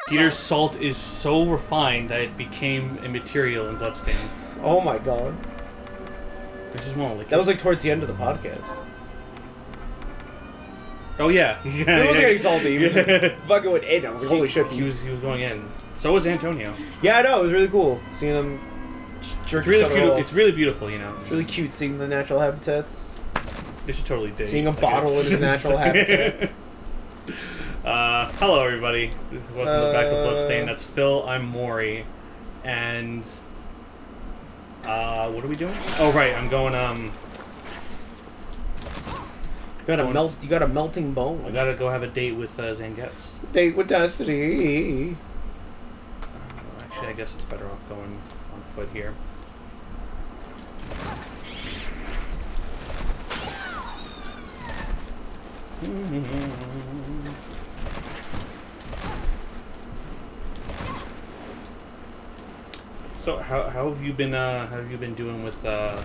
Peter's salt is so refined that it became a material in Bloodstained. Oh my god. There's just one like that was like towards the end of the podcast. Oh yeah. He wasn't getting salty. He was fucking went in. I was like, holy shit. He was going in. So was Antonio. Yeah, I know. It was really cool seeing them jerk It's really each other cute. off. It's really beautiful, you know. It's really cute seeing the natural habitats. They should totally date. Seeing a bottle in its natural habitat. Hello everybody. Welcome back to Bloodstained. That's Phil. I'm Mori, and what are we doing? Oh right, I'm going. You got a melting bone. I gotta go have a date with Zangetz. Date with Destiny. Actually, I guess it's better off going on foot here. So how have you been doing with the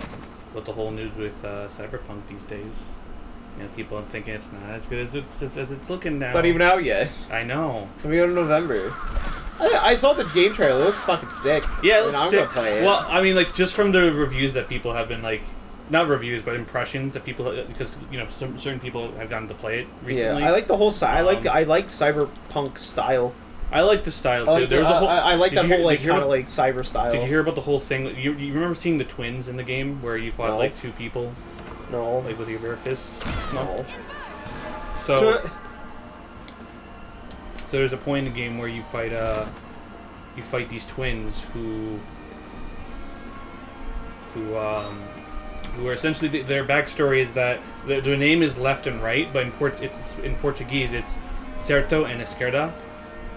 whole news with Cyberpunk these days? You know, people are thinking it's not as good as it's looking now. It's not even out yet. I know. It's gonna be out in November. I saw the game trailer. It looks fucking sick. Yeah, it looks I'm sick. gonna play it. Well, I mean, like just from the reviews that people have been like, not reviews, but impressions that people, because you know certain people have gotten to play it recently. Yeah, I like the whole I like cyberpunk style. I like the style too. I like that whole like kind of like cyber style. Did you hear about the whole thing? You remember seeing the twins in the game where you fought like two people? No. Like with your bare fists? No. So there's a point in the game where you fight these twins who are essentially, their backstory is that their name is left and right, but in Portuguese it's certo and esquerda.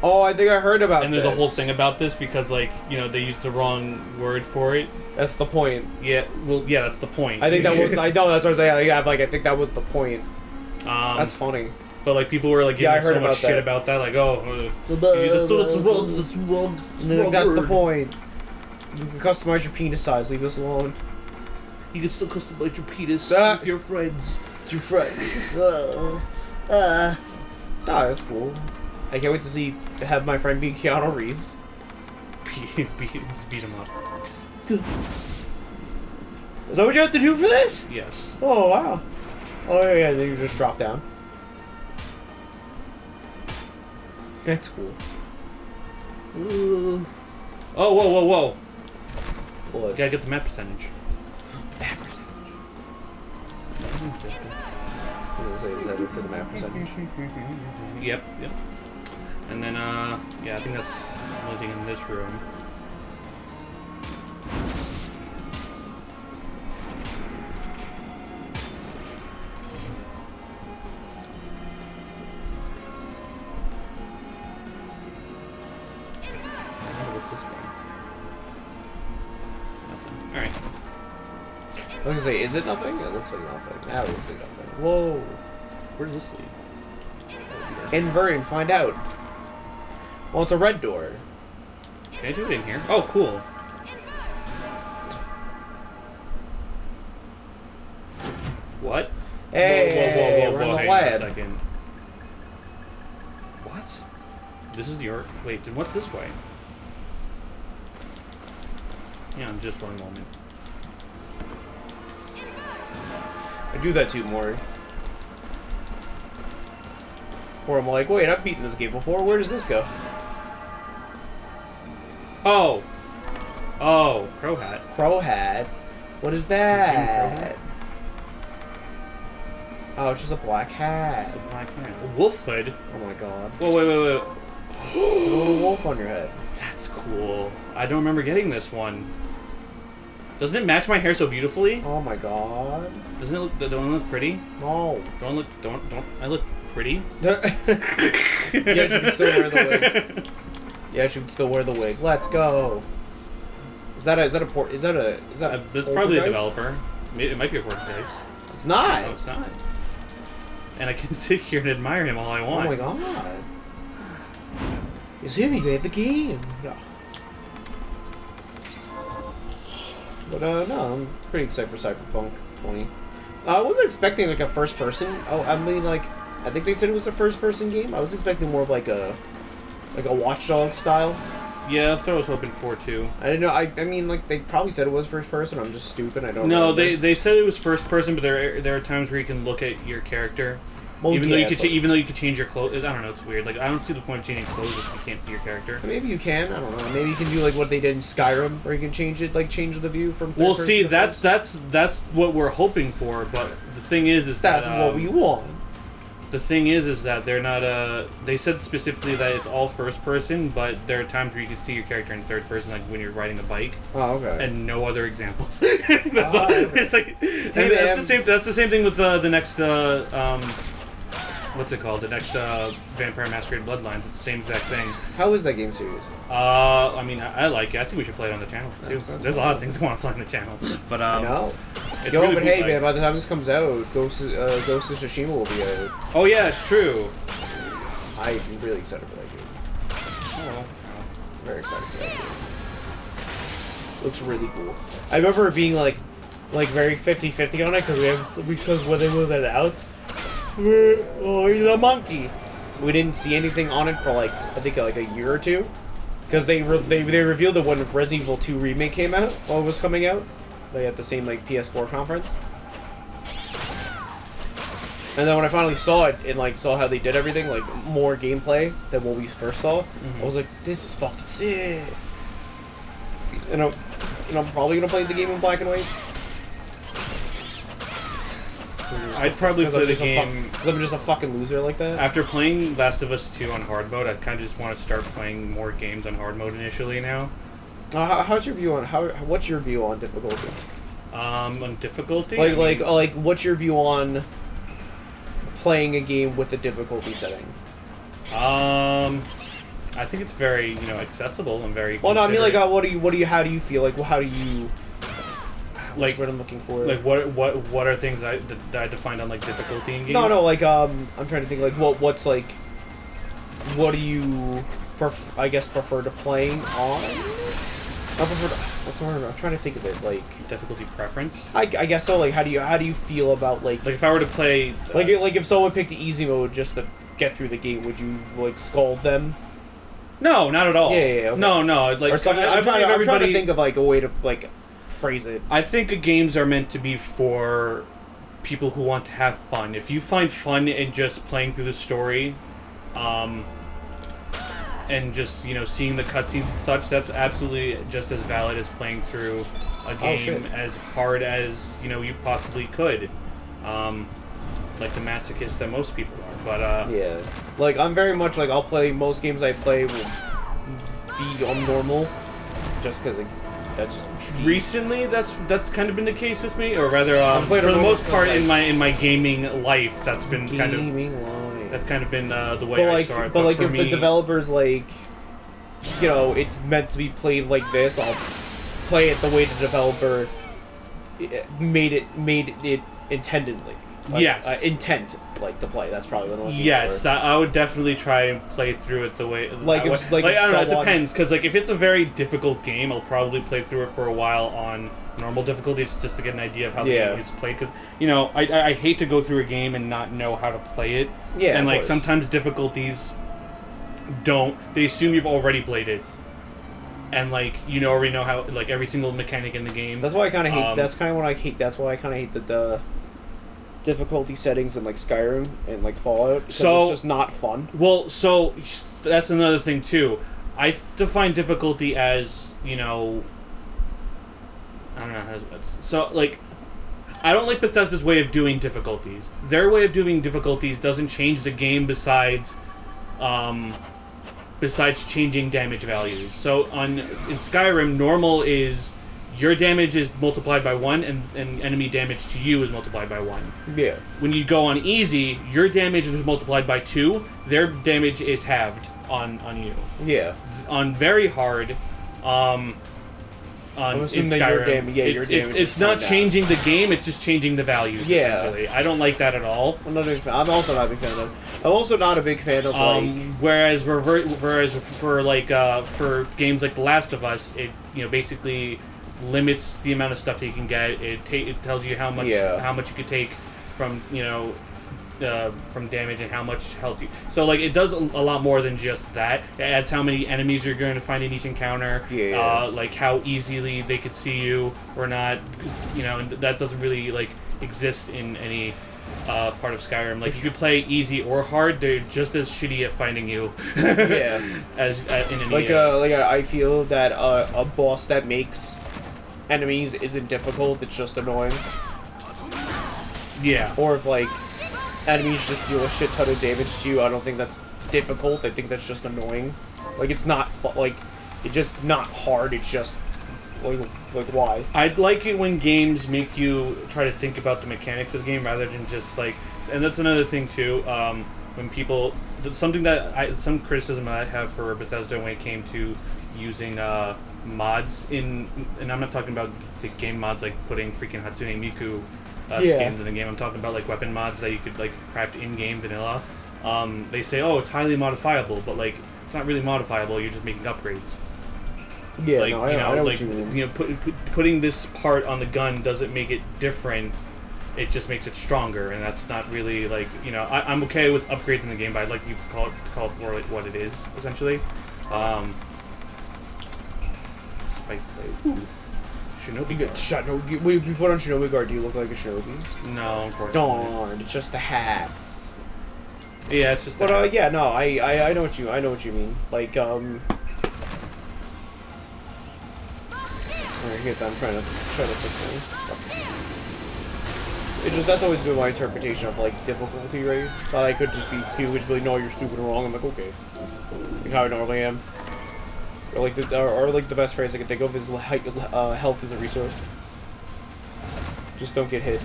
Oh, I think I heard about this. And there's a whole thing about this because, like, you know, they used the wrong word for it. That's the point. Yeah, well, yeah, that's the point. I think that was. I know that's what I'm saying. Yeah, like I think that was the point. That's funny. But like people were like giving so much shit that. about that, like, oh, that's wrong. That's the point. You can customize your penis size. Leave us alone. You can still customize your penis with your friends. Nah, that's cool. I can't wait to have my friend be Keanu Reeves. Beat him up. Is that what you have to do for this? Yes. Oh, wow. Oh, yeah, then you just drop down. That's cool. Ooh. Oh, whoa. What? You gotta get the map percentage. Map percentage. Is that it for the map percentage? Yep. And then, yeah, I think that's losing in this room. What's this way? Nothing. Alright. I was gonna say, is it nothing? It looks like nothing. Now it looks like nothing. Whoa. Where does this lead? Invert and find out. Well, it's a red door. Can I do it in here? Oh, cool. What? Hey, whoa, we're in the hang lab. on a second. What? This is your... Wait, then what's this way? Yeah, just one moment. I do that too, Mori. Or I'm like, wait, I've beaten this game before. Where does this go? Oh, Crow Hat. Crow Hat? What is that? Oh, it's just a black hat. The black hat. A wolf hood. Oh my god. Whoa, wait. A little wolf on your head. That's cool. I don't remember getting this one. Doesn't it match my hair so beautifully? Oh my god. Doesn't it look? Don't I look pretty? No. Don't I look pretty? Yeah, she can still wear the wig. Yeah, she can still wear the wig. Let's go. Is that a It's probably a developer. It might be a Portuguese. It's not. No, it's not. And I can sit here and admire him all I want. Oh my god. It's him, he made the game. Yeah. But no, I'm pretty excited for Cyberpunk 20. I wasn't expecting like a first person. Oh, I mean like, I think they said it was a first person game. I was expecting more of like a like a Watch Dogs style. Yeah, that's what I was hoping for too. I didn't know. I mean, like they probably said it was first person. I'm just stupid. I don't. No, remember. they said it was first person, but there are times where you can look at your character. Well, even yeah, though you could change your clothes. I don't know. It's weird. Like I don't see the point of changing clothes if you can't see your character. Maybe you can. I don't know. Maybe you can do like what they did in Skyrim, where you can change it, like change the view from. Well, see, that's what we're hoping for. But the thing is that's that what we want. The thing is that they're not. They said specifically that it's all first person, but there are times where you can see your character in third person, like when you're riding a bike. Oh, okay. And no other examples. That's all. It's like that's the same thing with the next. What's it called? The next Vampire Masquerade Bloodlines. It's the same exact thing. How is that game series? I mean, I like it. I think we should play it on the channel too. There's a lot of things I want to play on the channel, but I know. It's Yo, really but cool, hey, like, man, by the time this comes out, Ghost of Tsushima will be out. Oh yeah, it's true. I'm really excited for that game. Oh. Very excited for that game. Looks really cool. I remember it being like very 50-50 on it because when it was announced, oh, he's a monkey. We didn't see anything on it for I think a year or two, because they revealed it when Resident Evil 2 remake came out, or was coming out, like at the same PS4 conference. And then when I finally saw it and saw how they did everything, more gameplay than what we first saw, I was like, this is fucking sick. And I'm probably gonna play the game in black and white. I'd probably play the game because I'm just a fucking loser like that. After playing Last of Us 2 on hard mode. I kind of just want to start playing more games on hard mode initially now. How's your view on what's your view on difficulty? On difficulty, what's your view on playing a game with a difficulty setting? I think it's very accessible and very. Well, no, I mean how do you feel how do you? What I'm looking for. What are things that I defined on difficulty in games? No, I'm trying to think what do you prefer to playing on? I'm trying to think of it difficulty preference. I guess so. How do you feel about if I were to play if someone picked the easy mode just to get through the game, would you scold them? No, not at all. Yeah. Okay. No. Or something. I'm trying to think of a way to phrase it. I think games are meant to be for people who want to have fun. If you find fun in just playing through the story, and just seeing the cutscenes and such, that's absolutely just as valid as playing through a game as hard as you possibly could. Like the masochist that most people are, but yeah, I'm very much I'll play most games I play will be on normal, just because that's just recently that's kind of been the case with me, or rather for the most part in my gaming life that's been kind of been the way I saw it. But if the developers it's meant to be played like this, I'll play it the way the developer made it intendedly. Yes. Intent to play. That's probably what I'm looking for. Yes, I would definitely try and play through it the way. I don't know. It depends, because if it's a very difficult game, I'll probably play through it for a while on normal difficulty just to get an idea of how the game is played. Because I hate to go through a game and not know how to play it. Yeah. And sometimes difficulties they assume you've already played it. And already know how every single mechanic in the game. That's why I kind of hate. That's kind of what I hate. That's why I kind of hate the difficulty settings in Skyrim and Fallout. So it's just not fun. Well, so that's another thing too. I define difficulty as I don't know how. So I don't like Bethesda's way of doing difficulties. Their way of doing difficulties doesn't change the game besides changing damage values. So in Skyrim, normal is your damage is multiplied by 1, and enemy damage to you is multiplied by 1. Yeah. When you go on easy, your damage is multiplied by 2. Their damage is halved on you. Yeah. On very hard, in Skyrim, your damage it's not changing the game; it's just changing the values. Yeah. Essentially, I don't like that at all. I'm also not a big fan of. I'm also not a big fan of Whereas for games like The Last of Us, it basically limits the amount of stuff that you can get. It tells you how much you could take from from damage and how much health you. So like it does a lot more than just that. It adds how many enemies you're going to find in each encounter. Yeah. Like how easily they could see you or not. You know, and that doesn't really like exist in any part of Skyrim. Like you could play easy or hard, they're just as shitty at finding you. Yeah. as in any. I feel that a boss that makes enemies isn't difficult. It's just annoying. Yeah. Or if like enemies just deal a shit ton of damage to you, I don't think that's difficult. I think that's just annoying. Like it's not like it's just not hard. It's just like why? I'd like it when games make you try to think about the mechanics of the game rather than just like. And that's another thing too. When people something that some criticism I have for Bethesda when it came to using mods in, and I'm not talking about the game mods like putting freaking Hatsune Miku skins in the game. I'm talking about like weapon mods that you could like craft in-game vanilla. They say, oh, it's highly modifiable, but like it's not really modifiable. You're just making upgrades. Yeah, like, no, I know like what you mean. you know, putting this part on the gun doesn't make it different. It just makes it stronger, and that's not really like I'm okay with upgrades in the game, but I'd like you to call it more like what it is essentially. Spike blade. Ooh. Shinobi guard. We put on Shinobi guard. Do you look like a Shinobi? No, unfortunately. Darn! It's just the hats. Yeah, it's just. But yeah, no, I know what you mean. Like I get that. I'm trying to fix things. It's just that's always been my interpretation of like difficulty, right? I could just be people would just be like, no, you're stupid and wrong. I'm like, okay, like how I normally am. Or like the best phrase I can think of is health is a resource. Just don't get hit.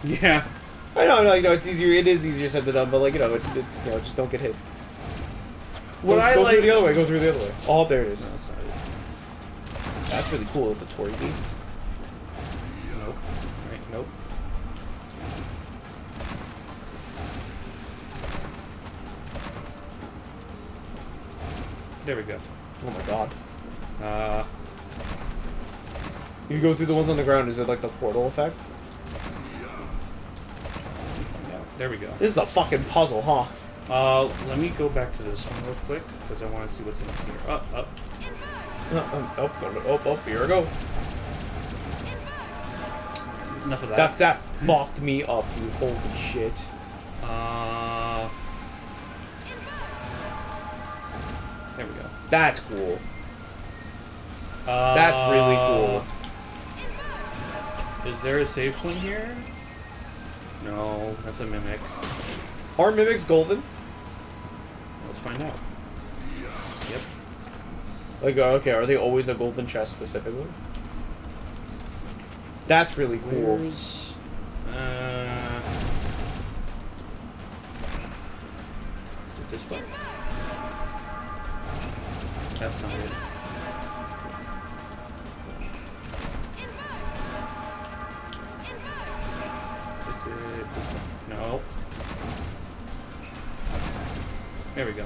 Yeah. I know, it's easier. It is easier said than done, but like it's just don't get hit. Go through the other way. Go through the other way. Oh, there it is. No, that's really cool with the Torii beats. Nope. Right, nope. There we go. Oh my god. You go through the ones on the ground, is it like the portal effect? There we go. This is a fucking puzzle, huh? Let me go back to this one real quick, because I want to see what's in here. Up. Here we go. Enough of that. That fucked me up, you holy shit. There we go. That's cool. That's really cool. Is there a save point here? No, that's a mimic. Are mimics golden? Let's find out. Yep. Like, okay, are they always a golden chest specifically? That's really cool. Where's, is it this way? That's not it. Is it this way? No. There we go.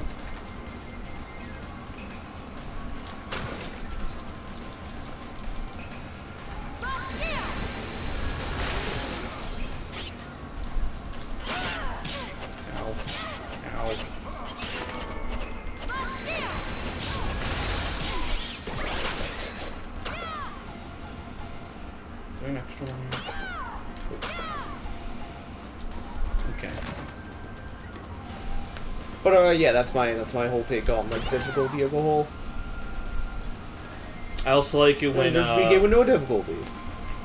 But yeah, that's my whole take on like difficulty as a whole. I also like it when just be game with no difficulty.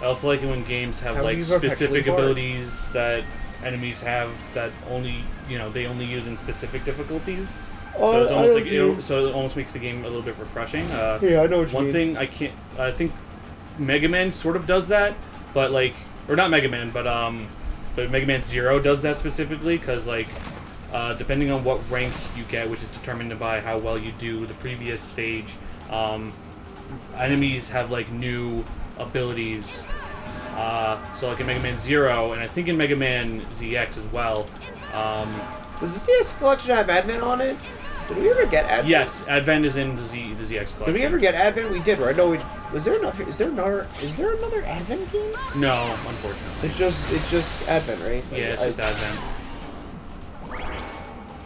I also like it when games have like specific abilities that enemies have that only they only use in specific difficulties. So it's almost so it almost makes the game a little bit refreshing. Yeah, I know what you mean. One thing I think Mega Man sort of does that, but like or not Mega Man, but Mega Man 0 does that specifically because like. Depending on what rank you get, which is determined by how well you do the previous stage, enemies have like new abilities. So like in Mega Man 0, and I think in Mega Man ZX as well. Does the ZX collection have Advent on it? Did we ever get Advent? Yes, Advent is in the ZX collection. Did we ever get Advent? We did, right? No, is there another Advent game? No, unfortunately. It's just Advent, right? Yeah, it's just Advent.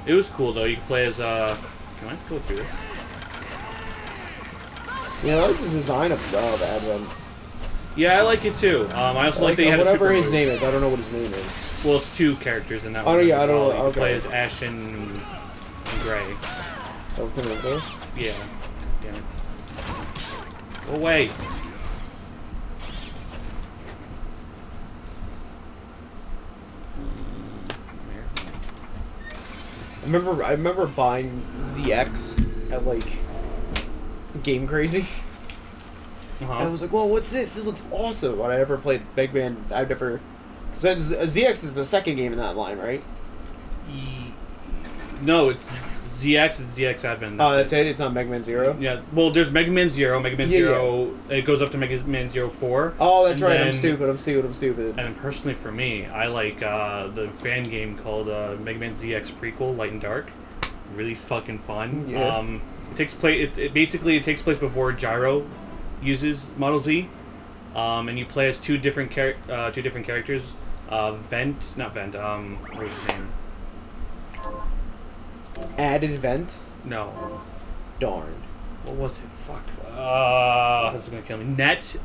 It was cool though. You could play as Can I go through this? Yeah, I like the design of Advent. Yeah, I like it too. I also like that he had whatever a super his move. name is. I don't know what his name is. Well, it's 2 characters in that Oh, one. yeah, I don't know. You can Okay. play as Ash and Gray. Oh, come on, go. Yeah. Damn it. Go away. I remember buying ZX at like Game Crazy. And I was like, "Whoa, what's this? This looks awesome!" But I never played Mega Man. I've never. Because ZX is the second game in that line, right? No, it's ZX and ZX Advent. Oh, that's it. It's not Mega Man Zero. Yeah. Well, there's Mega Man Zero. Mega Man Yeah, Zero. It goes up to Mega Man Zero 4. Oh, that's and right. then- I'm stupid. And personally, for me, I like the fan game called Mega Man ZX Prequel: Light and Dark. Really fucking fun. Yeah. It takes place. It basically takes place before Gyro uses Model Z, and you play as two different characters. Not Vent. What was his name? Added Vent. No. Darn. What was it? Fuck. That's gonna kill me. Net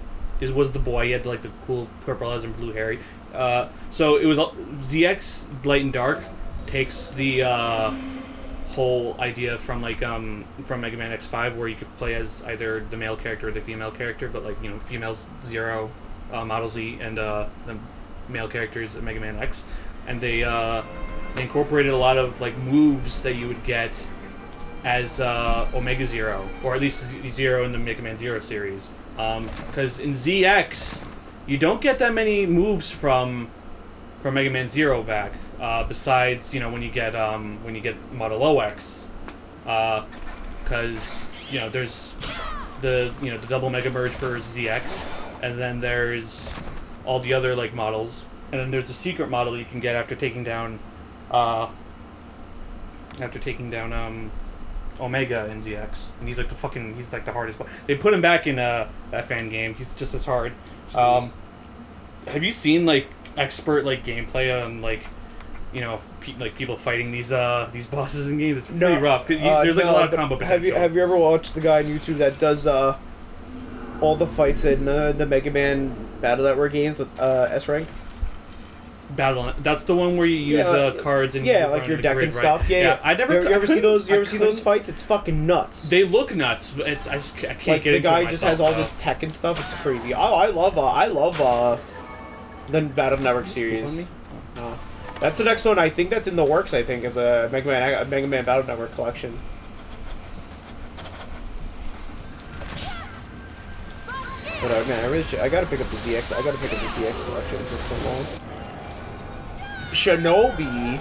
was the boy. He had like the cool purple eyes and blue hair. So it was ZX Light and Dark takes the whole idea from from Mega Man X5, where you could play as either the male character or the female character, but like females Zero, Model Z, and the male characters in Mega Man X, and they incorporated a lot of like moves that you would get as Omega Zero, or at least Zero in the Mega Man Zero series. Because in ZX, you don't get that many moves from Mega Man Zero back. Besides, when you get Model OX, because there's the double Mega Merge for ZX, and then there's all the other like models, and then there's a secret model you can get after taking down Omega in ZX, and he's like the hardest one. They put him back in a fan game. He's just as hard. Have you seen like expert like gameplay on like people fighting these bosses in games? It's pretty rough. 'Cause there's like a lot of combo potential. Have you ever watched the guy on YouTube that does all the fights in the Mega Man Battle Network games with S ranks? That's the one where you use cards and like your deck and stuff. Yeah. I never. You ever see those? You ever see those fights? It's fucking nuts. They look nuts. But I can't like get the into guy it just myself, has all though. this tech and stuff. It's crazy. I love the Battle Network series. That's the next one. I think that's in the works. I think is a Mega Man Battle Network collection. But man, I gotta pick up the ZX. I gotta pick up the ZX collection. It took so long. Shinobi.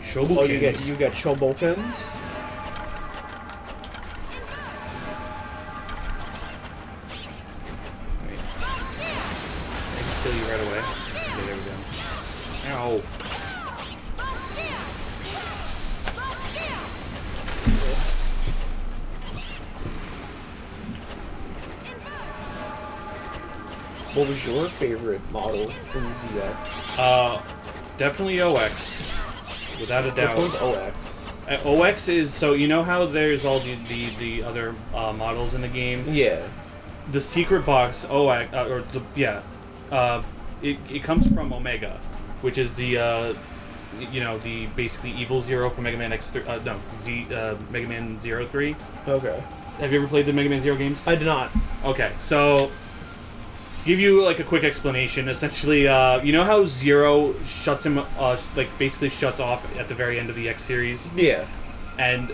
Shobokins. Oh, you get Shobokins. Wait. I can kill you right away. Okay, there we go. Ow. What was your favorite model in ZX? Definitely OX, without a doubt. Which one's OX? OX is so how there's all the other models in the game. Yeah. The secret box OX it comes from Omega, which is the the basically evil Zero from Mega Man Mega Man 03. Okay. Have you ever played the Mega Man Zero games? I did not. Okay, so give you like a quick explanation. Essentially, you know how Zero shuts him, basically shuts off at the very end of the X series. Yeah. And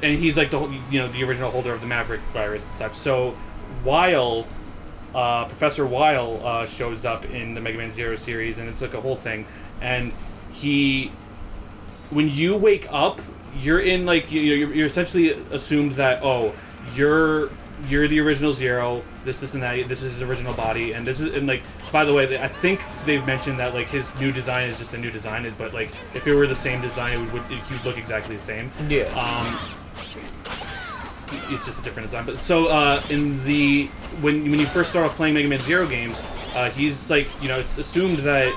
he's like the original holder of the Maverick virus and such. So Professor Weil shows up in the Mega Man Zero series, and it's like a whole thing. And when you wake up, you're in like you're essentially assumed that you're the original Zero. This and that. This is his original body, and by the way, I think they've mentioned that like his new design is just a new design, but like if it were the same design, it would look exactly the same. Yeah. It's just a different design. But so when you first start off playing Mega Man Zero games, he's like it's assumed that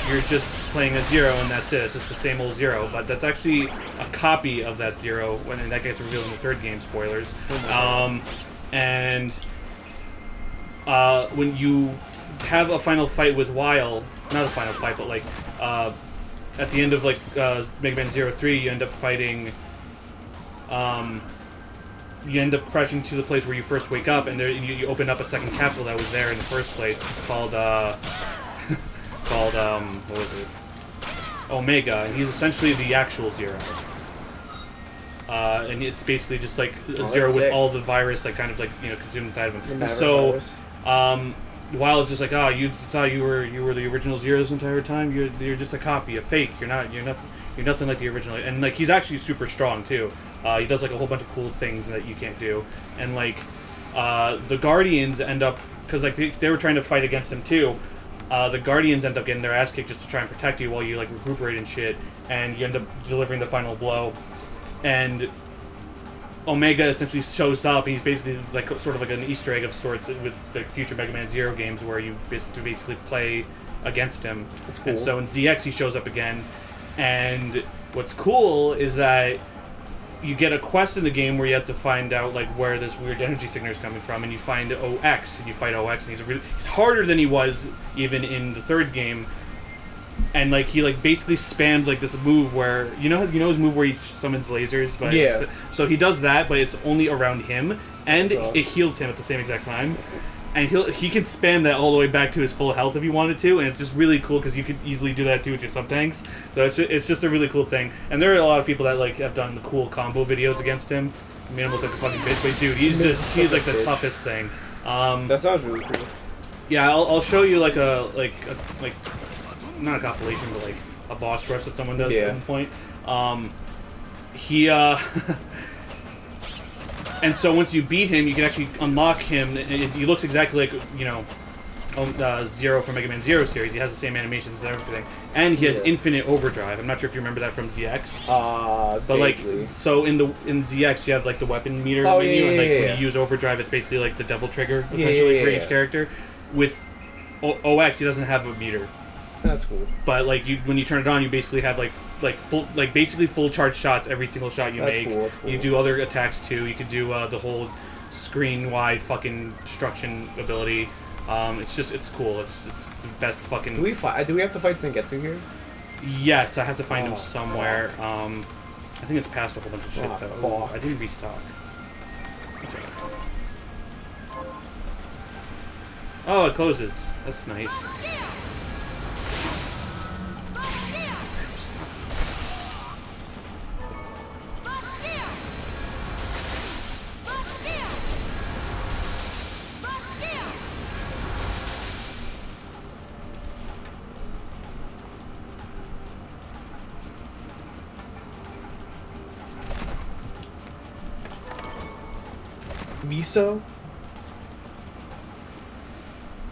you're just playing a Zero and that's it. It's just the same old Zero, but that's actually a copy of that Zero when that gets revealed in the third game. Spoilers. And when you have a final fight with Weil, not a final fight, but like at the end of like Mega Man 03, you end up fighting. You end up crashing to the place where you first wake up, and there you open up a second capsule that was there in the first place, called what was it? Omega. And he's essentially the actual Zero. And it's basically just like a Zero with all the virus like kind of like consumed inside of him. So Weil is just like, you thought you were the original Zero this entire time. You're just a copy, a fake. You're nothing like the original. And like he's actually super strong too. He does like a whole bunch of cool things that you can't do. And like the Guardians end up, because like they were trying to fight against him too. The Guardians end up getting their ass kicked just to try and protect you while you like recuperate and shit. And you end up delivering the final blow. And Omega essentially shows up, and he's basically like sort of like an Easter egg of sorts with the future Mega Man Zero games where you basically play against him. That's cool. And so in ZX he shows up again, and what's cool is that you get a quest in the game where you have to find out like where this weird energy signature is coming from, and you find OX, and you fight OX, and he's harder than he was even in the third game. And like he like basically spams like this move where you know his move where he summons lasers, but yeah. So he does that, but it's only around him, and it heals him at the same exact time, and he can spam that all the way back to his full health if he wanted to, and it's just really cool because you could easily do that too with your sub tanks. So it's just a really cool thing, and there are a lot of people that like have done the cool combo videos against him. I mean, I'm like a fucking bitch, but dude, he's like the toughest thing. That sounds really cool. Yeah, I'll show you like a not a compilation, but like a boss rush that someone does at one point. And so once you beat him, you can actually unlock him. He looks exactly like Zero from Mega Man Zero series. He has the same animations and everything, and he has infinite overdrive. I'm not sure if you remember that from ZX. But vaguely. like, so in ZX you have like the weapon meter menu, and like when you use overdrive, it's basically like the devil trigger essentially for each character. With OX, he doesn't have a meter. That's cool. But like when you turn it on, you basically have basically full charge shots every single shot you make. Cool, that's cool. You do other attacks too. You could do the whole screen wide fucking destruction ability. It's cool. It's the best fucking. Do we have to fight Zangetsu here? Yes, I have to find him somewhere. I think it's past a whole bunch of shit though. I didn't restock. Oh, it closes. That's nice. Miso?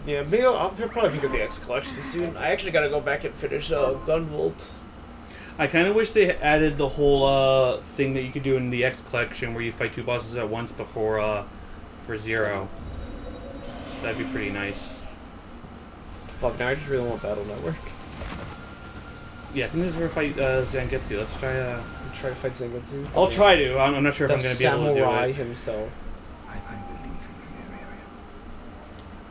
Yeah, maybe I'll probably pick up the X collection soon. I actually gotta go back and finish Gunvolt. I kind of wish they added the whole thing that you could do in the X collection where you fight two bosses at once before for Zero. That'd be pretty nice. Fuck, now I just really want Battle Network. Yeah, I think this is where we fight Zangetsu. Let's try try to fight Zangetsu. I'll try to. I'm not sure if I'm going to be able to do it. Samurai himself. I've been waiting for you, Miriam.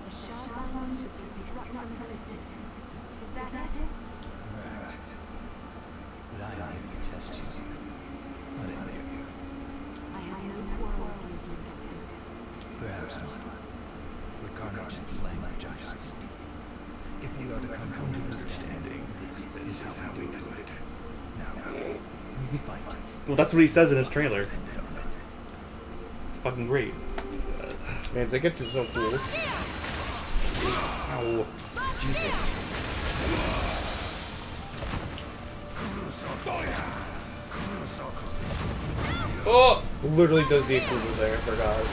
The Shardbinders should be struck from existence. Is that it? Correct. But I am here to test you. Not in you. I have no quarrel with you, Zangetsu. Perhaps not. But carnage is the language I speak. If we are to come to an understanding, this is how we do it. Now, fight. Well, that's what he says in his trailer. It's fucking great. Man, Zangetsu's so cool. Ow. Jesus. Oh! Literally does the equivalent there, I forgot.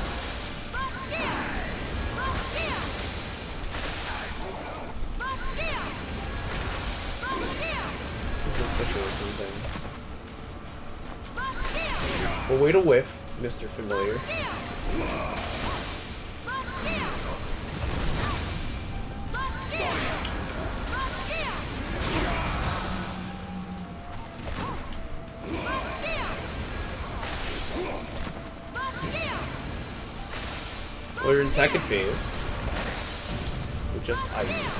Well, way to whiff, Mr. Familiar. they're in second phase. With just ice.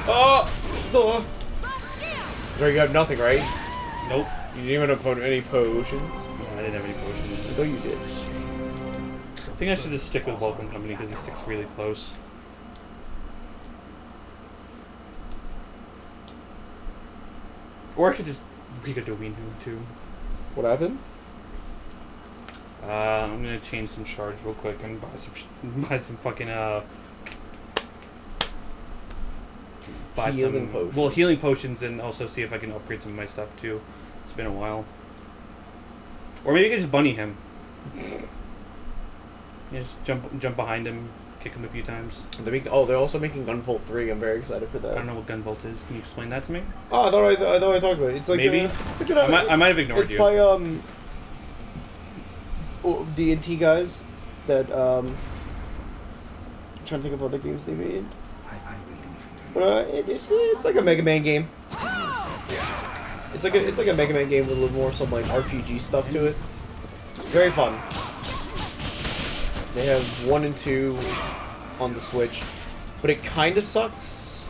Oh! There you have nothing, right? Nope. You didn't even have any potions. No, I didn't have any potions. I thought you did. I think I should just stick with Welcome Company because he sticks really close. Or I could just Rigatoween him too. What happened? I'm gonna change some shards real quick and buy some fucking Healing potions. Well, healing potions, and also see if I can upgrade some of my stuff too. It's been a while. Or maybe I could just bunny him. Yeah, just jump behind him, kick him a few times. They're also making Gunvolt 3. I'm very excited for that. I don't know what Gunvolt is. Can you explain that to me? Oh, I thought I talked about it. It's like maybe. It's a good. I might have ignored it's you. It's by the Inti guys that I'm trying to think of other games they made. But it's like a Mega Man game. It's like a Mega Man game with a little more some like RPG stuff to it. It's very fun. They have 1 and 2 on the Switch, but it kind of sucks.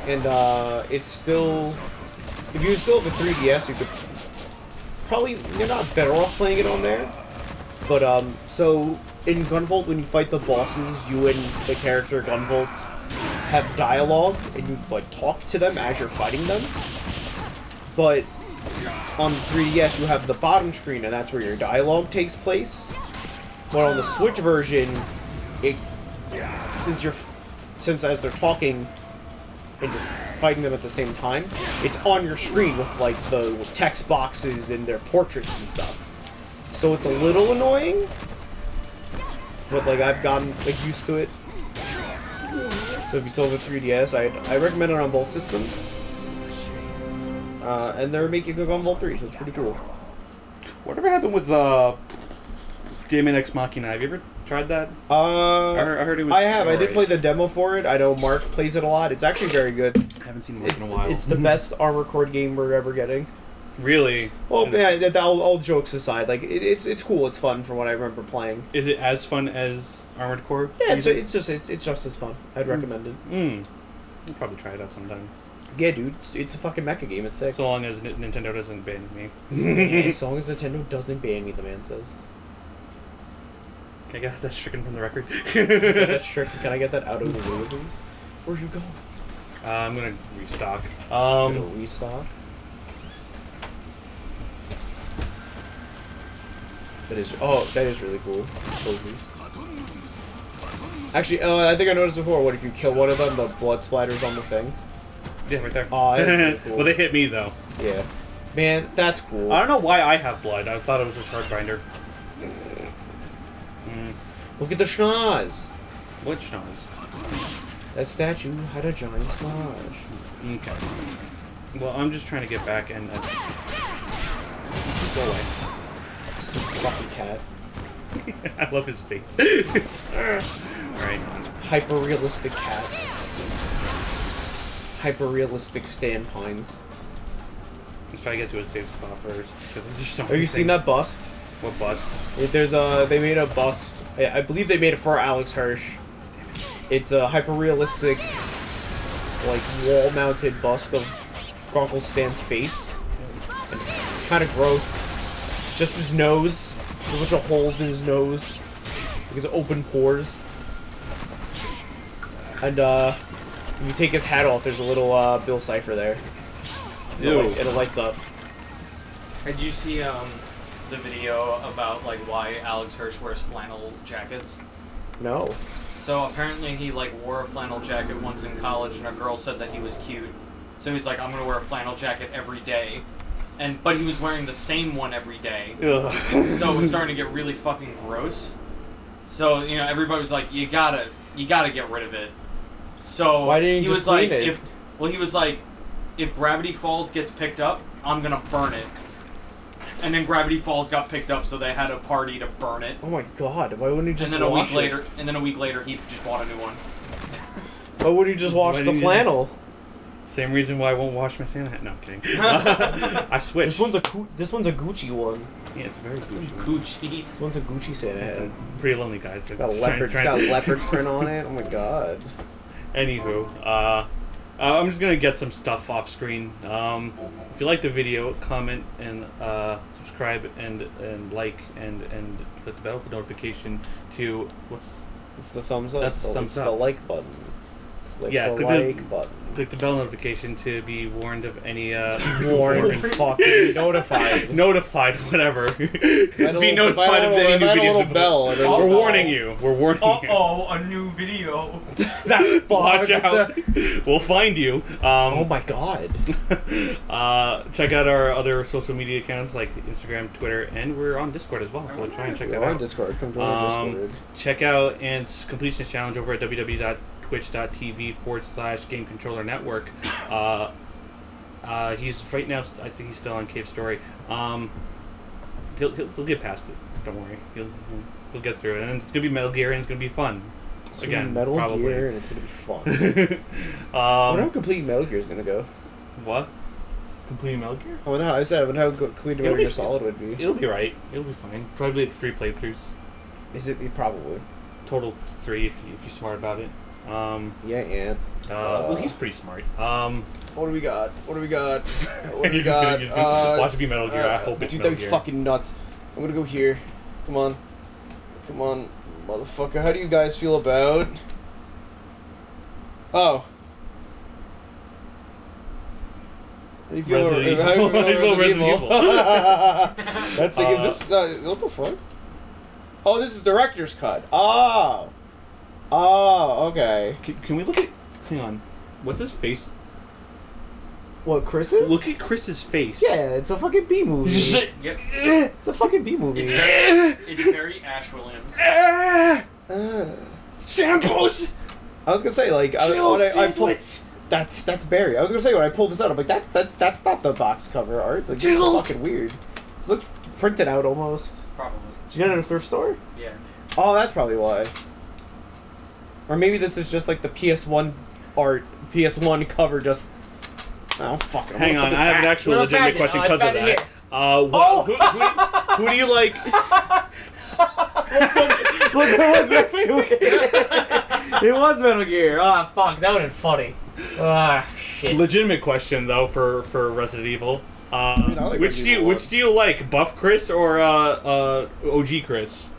And it's still, if you still have a 3DS, you could probably, you're not better off playing it on there. But so in Gunvolt, when you fight the bosses, you and the character Gunvolt have dialogue, and you like talk to them as you're fighting them. But on 3DS, you have the bottom screen, and that's where your dialogue takes place. But on the Switch version, since as they're talking and you're fighting them at the same time, it's on your screen with like the text boxes and their portraits and stuff. So it's a little annoying, but like I've gotten like used to it. So if you still have a 3DS, I recommend it on both systems. And they're making a Gunvolt 3, so it's pretty cool. Whatever happened with Daemon Ex Machina? Have you ever tried that? I heard it was. I have. Alright. I did play the demo for it. I know Mark plays it a lot. It's actually very good. I haven't seen it in a while. It's the best Armored Core game we're ever getting. Really? Well, yeah. All jokes aside, like it's cool. It's fun from what I remember playing. Is it as fun as Armored Core? Yeah, it's just as fun. I'd recommend it. I'll probably try it out sometime. Yeah, dude. It's a fucking mecha game. It's sick. So long as Nintendo doesn't ban me. As long as Nintendo doesn't ban me, the man says. Can I get that stricken from the record? Can I get that out of the way, please? Where are you going? I'm gonna restock. Gonna restock. That is really cool. Poses. Actually, I think I noticed before. What if you kill one of them? The blood splatters on the thing. Yeah, right there. Oh, that's really cool. Well, they hit me though. Yeah, man, that's cool. I don't know why I have blood. I thought it was a shard grinder. Look at the schnoz. What schnoz? That statue had a giant schnoz. Okay. Well, I'm just trying to get back and go away. Stupid fucking cat. I love his face. Alright. Hyper-realistic cat. Hyper-realistic Stan Pines. Let's try to get to a safe spot first. Because there's so many Have you seen things. that bust? What bust? There's they made a bust. I believe they made it for Alex Hirsch. It's a hyper-realistic, like, wall-mounted bust of Uncle Stan's face. And it's kind of gross. Just his nose. There's a bunch of holes in his nose. Like his open pores. And, when you take his hat off, there's a little, Bill Cipher there. Ew. And it lights up. Did you see, the video about, like, why Alex Hirsch wears flannel jackets? No. So apparently he, like, wore a flannel jacket once in college and a girl said that he was cute. So he's like, I'm gonna wear a flannel jacket every day. But he was wearing the same one every day. Ugh. So it was starting to get really fucking gross. So, you know, everybody was like, you gotta get rid of it. So Why didn't he was just like, clean it? he was like, if Gravity Falls gets picked up, I'm gonna burn it. And then Gravity Falls got picked up, so they had a party to burn it. Oh my god, why wouldn't he just And then wash it? a week later, he just bought a new one. Why would he just wash Why the didn't you flannel? Same reason why I won't wash my Santa hat. No, I'm kidding. I switched. This one's a Gucci one. Yeah, it's a very Gucci. Gucci. This one's a Gucci Santa hat. Pretty lonely, guys. It's got a leopard print on it. Oh my god. Anywho, I'm just gonna get some stuff off screen. If you like the video, comment and subscribe and like and click the bell for notification to It's the thumbs up. That's the thumbs it's up. the like button. Click Yeah, the click like button. click the bell notification to be warned of any Warned, fucking notified. notified, whatever. Be Little- notified of any new little videos. bell. and then- We're warning you. We're warning you. A new video. That's Watch fucked. out. We'll find you. Oh my god. Check out our other social media accounts like Instagram, Twitter, and we're on Discord as well. So try and check that We're on out. Discord. Come join our Discord. Check out Ant's completionist challenge over at www.twitch.tv/Game Controller Network. He's right now. I think he's still on Cave Story. He'll get past it. Don't worry. He'll get through it, and it's gonna be Metal Gear, and it's gonna be fun. It's gonna be Metal Gear, and it's gonna be fun. I wonder how complete Metal Gear is gonna go. What? Completing Metal Gear? I wonder how complete Metal Gear Solid would be. It'll be right. It'll be fine. Probably like 3 playthroughs. Is it? Total Total 3 if you're smart about it. Yeah. Well, he's pretty smart. What do we got? What do we got? What do we You're just got? gonna watch it be Metal Gear. I hope it's dude, Metal that'd be Gear. fucking nuts. I'm gonna go here. Come on, motherfucker. How do you guys feel about? Oh. How do you feel Resident about Evil. Resident Evil? Evil. That's like, is this what the fuck? Oh, this is director's cut. Oh, okay. Can we look at? Hang on. What's his face? What, Chris's? Look at Chris's face. Yeah, it's a fucking B movie. Yep. It's a fucking B movie. It's very Ash Williams. Samples. I was gonna say, like, I pulled. That's Barry. I was gonna say when I pulled this out, I'm like, that's not the box cover art. Like, it's fucking weird. This looks printed out almost. Probably. Did you get it at a thrift store? Yeah. Oh, that's probably why. Or maybe this is just like the PS1 art, PS1 cover. Just oh fuck. Hang on, I have an actual legitimate question because of that. Who do you like? Look who was next to it. It was Metal Gear. Ah, fuck, that would have been funny. Ah, shit. Legitimate question though for Resident Evil. I like which Resident do you like, Buff Chris or OG Chris?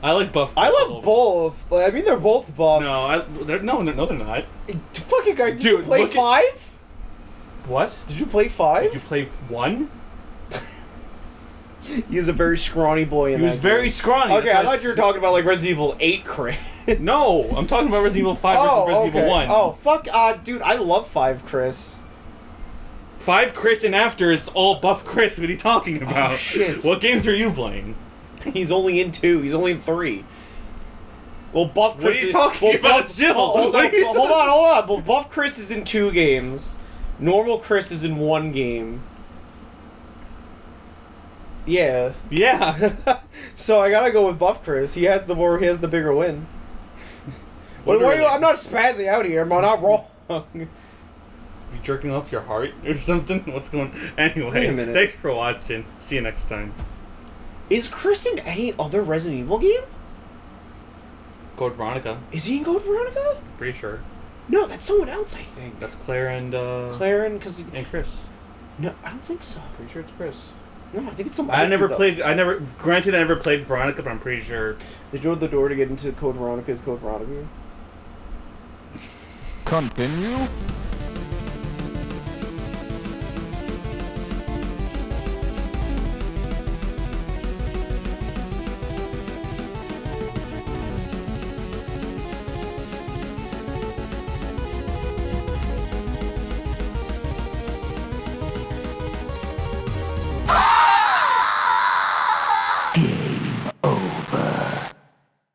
I like Buff. I love both. Like, I mean, they're both buff. No, they're not. Fucking guy, did Dude, you play 5? What? Did you play 5? Did you play 1? He was a very scrawny boy in He was that very game. scrawny. Okay, I thought you were talking about like Resident Evil 8 Chris. No, I'm talking about Resident Evil 5 versus Resident Evil 1. Oh, fuck, dude, I love 5 Chris. 5 Chris and after is all Buff Chris. What are you talking about? Oh, shit. What games are you playing? He's only in 2. He's only in 3. Well, Buff Chris. What are you talking about, Jill? Hold on. Well, Buff Chris is in 2 games. Normal Chris is in 1 game. Yeah. Yeah. So I gotta go with Buff Chris. He has the bigger win. What are you? I'm not spazzing out here. I'm not wrong. You jerking off your heart or something? What's going on? Anyway, Wait a minute. thanks for watching. See you next time. Is Chris in any other Resident Evil game? Code Veronica. Is he in Code Veronica? Pretty sure. No, that's someone else, I think. That's Claire and because and Chris. no, I don't think so. Pretty sure it's Chris. No, I think it's somebody. I never played Veronica, but I'm pretty sure. Did you open the door to get into Code Veronica? Is Code Veronica? Continue.